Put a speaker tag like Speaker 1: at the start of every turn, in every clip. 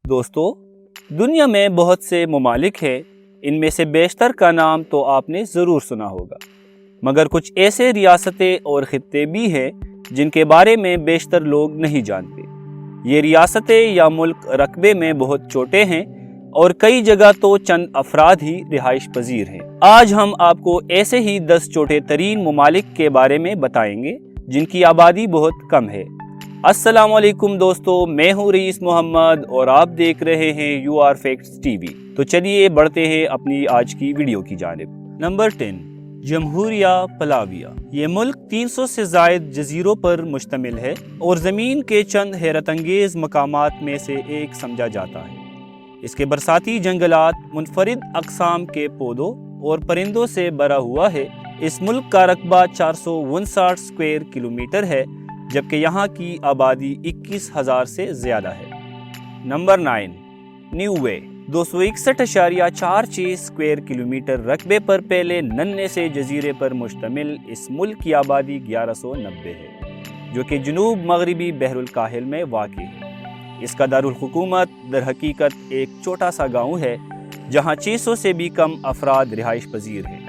Speaker 1: دوستو، دنیا میں بہت سے ممالک ہیں، ان میں سے بیشتر کا نام تو آپ نے ضرور سنا ہوگا، مگر کچھ ایسے ریاستیں اور خطے بھی ہیں جن کے بارے میں بیشتر لوگ نہیں جانتے۔ یہ ریاستیں یا ملک رقبے میں بہت چھوٹے ہیں اور کئی جگہ تو چند افراد ہی رہائش پذیر ہیں۔ آج ہم آپ کو ایسے ہی 10 چھوٹے ترین ممالک کے بارے میں بتائیں گے جن کی آبادی بہت کم ہے۔ السلام علیکم دوستو، میں ہوں رئیس محمد اور آپ دیکھ رہے ہیں UR Facts TV۔ تو چلیے بڑھتے ہیں اپنی آج کی ویڈیو کی جانب۔ نمبر 10، جمہوریہ پلاویہ۔ یہ ملک 300 سے زائد جزیروں پر مشتمل ہے اور زمین کے چند حیرت انگیز مقامات میں سے ایک سمجھا جاتا ہے۔ اس کے برساتی جنگلات منفرد اقسام کے پودوں اور پرندوں سے بھرا ہوا ہے۔ اس ملک کا رقبہ 459 اسکوائر کلومیٹر ہے، جبکہ یہاں کی آبادی 21,000 سے زیادہ ہے۔ نمبر 9، نیوے۔ 261.46 اسکوائر کلومیٹر رقبے پر پہلے ننھے سے جزیرے پر مشتمل اس ملک کی آبادی 1190 ہے، جو کہ جنوب مغربی بحر الکاہل میں واقع ہے۔ اس کا دارالحکومت در حقیقت ایک چھوٹا سا گاؤں ہے جہاں 600 سے بھی کم افراد رہائش پذیر ہیں،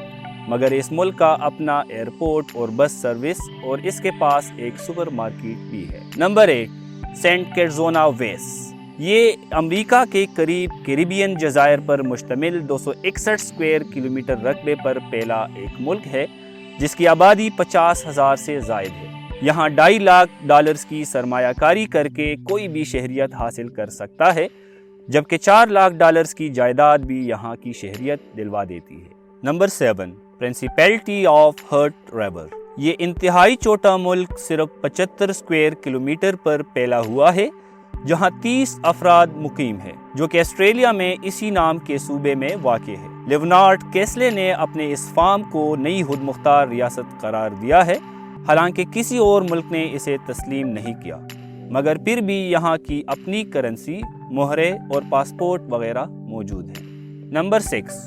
Speaker 1: مگر اس ملک کا اپنا ایئرپورٹ اور بس سروس اور اس کے پاس ایک سپر مارکیٹ بھی ہے۔ نمبر 8، سینٹ کیٹس ویس۔ یہ امریکہ کے قریب کیریبین جزائر پر مشتمل 261 اسکوائر کلومیٹر رقبے پر پھیلا ایک ملک ہے جس کی آبادی 50,000 سے زائد ہے۔ یہاں $2.5 لاکھ کی سرمایہ کاری کر کے کوئی بھی شہریت حاصل کر سکتا ہے، جبکہ $4 لاکھ کی جائیداد بھی یہاں کی شہریت دلوا دیتی ہے۔ Number 7، principality of Hutt River. یہ انتہائی چھوٹا ملک صرف 75 اسکوائر کلومیٹر پر پھیلا ہوا ہے، جہاں 30 افراد مقیم ہیں، جو کہ آسٹریلیا میں اسی نام کے صوبے میں واقع ہے۔ لیونارڈ کیسلے نے اپنے اس فارم کو نئی خود مختار ریاست قرار دیا ہے، حالانکہ کسی اور ملک نے اسے تسلیم نہیں کیا، مگر پھر بھی یہاں کی اپنی کرنسی، مہرے اور پاسپورٹ وغیرہ موجود ہیں۔ نمبر 6،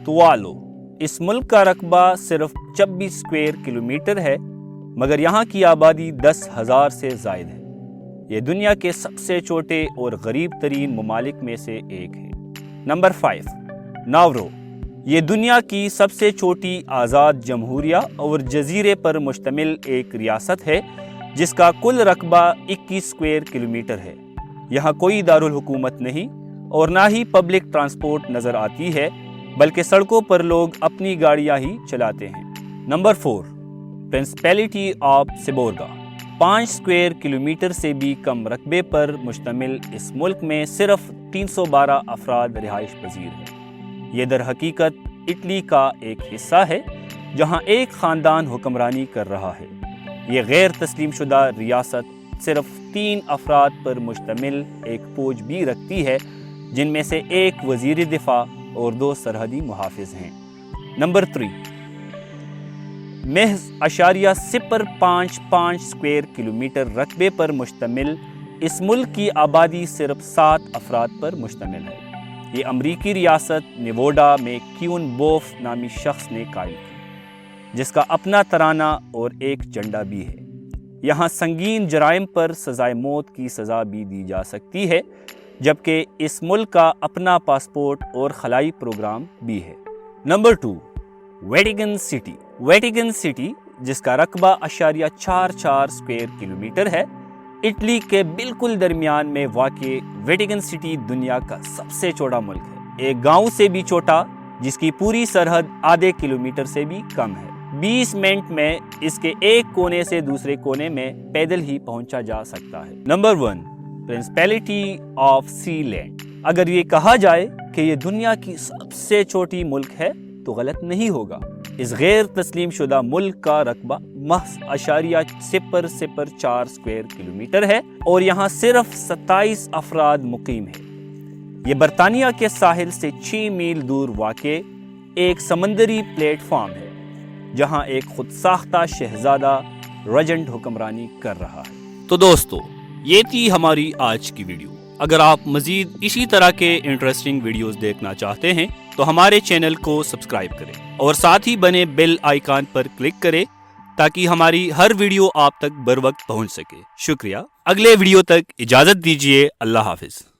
Speaker 1: تووالو۔ اس ملک کا رقبہ صرف 26 اسکوائر کلومیٹر ہے، مگر یہاں کی آبادی 10,000 سے زائد ہے۔ یہ دنیا کے سب سے چھوٹے اور غریب ترین ممالک میں سے ایک ہے۔ Number 5، Nauru. یہ دنیا کی سب سے چھوٹی آزاد جمہوریہ اور جزیرے پر مشتمل ایک ریاست ہے جس کا کل رقبہ 21 اسکوائر کلومیٹر ہے۔ یہاں کوئی دارالحکومت نہیں اور نہ ہی پبلک ٹرانسپورٹ نظر آتی ہے، بلکہ سڑکوں پر لوگ اپنی گاڑیاں ہی چلاتے ہیں۔ Number 4، principality of Seborga. 5 square kilometre سے بھی کم رقبے پر مشتمل اس ملک میں صرف 312 افراد رہائش پذیر ہیں۔ یہ در حقیقت اٹلی کا ایک حصہ ہے جہاں ایک خاندان حکمرانی کر رہا ہے۔ یہ غیر تسلیم شدہ ریاست صرف 3 افراد پر مشتمل ایک فوج بھی رکھتی ہے، جن میں سے ایک وزیر دفاع اور 2 سرحدی محافظ ہیں۔ نمبر 3، محض 0.055 اسکوائر کلومیٹر رقبے پر مشتمل اس ملک کی آبادی صرف 7 افراد پر مشتمل ہے۔ یہ امریکی ریاست نیوڈا میں کیون بوف نامی شخص نے قائم کی، جس کا اپنا ترانہ اور ایک جھنڈا بھی ہے۔ یہاں سنگین جرائم پر سزائے موت کی سزا بھی دی جا سکتی ہے، جبکہ اس ملک کا اپنا پاسپورٹ اور خلائی پروگرام بھی ہے۔ Number 2، Vatican city. Vatican city, جس کا رقبہ 0.44 اسکوائر کلومیٹر ہے، اٹلی کے بالکل درمیان میں واقع ویٹیکن سٹی دنیا کا سب سے چھوٹا ملک ہے، ایک گاؤں سے بھی چھوٹا جس کی پوری سرحد آدھے کلومیٹر سے بھی کم ہے۔ 20 منٹ میں اس کے ایک کونے سے دوسرے کونے میں پیدل ہی پہنچا جا سکتا ہے۔ Number 1، principality of Sealand. اگر یہ کہا جائے کہ یہ دنیا کی سب سے چھوٹی ملک ہے تو غلط نہیں ہوگا۔ اس غیر تسلیم شدہ ملک کا رقبہ محض 0.004 اسکوائر کلومیٹر ہے اور یہاں صرف 27 افراد مقیم ہیں۔ یہ برطانیہ کے ساحل سے 6 میل دور واقع ایک سمندری پلیٹ فارم ہے، جہاں ایک خود ساختہ شہزادہ رجنٹ حکمرانی کر رہا ہے۔ تو دوستو، یہ تھی ہماری آج کی ویڈیو۔ اگر آپ مزید اسی طرح کے انٹرسٹنگ ویڈیوز دیکھنا چاہتے ہیں تو ہمارے چینل کو سبسکرائب کریں اور ساتھ ہی بنے بیل آئیکن پر کلک کریں تاکہ ہماری ہر ویڈیو آپ تک بر وقت پہنچ سکے۔ شکریہ۔ اگلے ویڈیو تک اجازت دیجیے۔ اللہ حافظ۔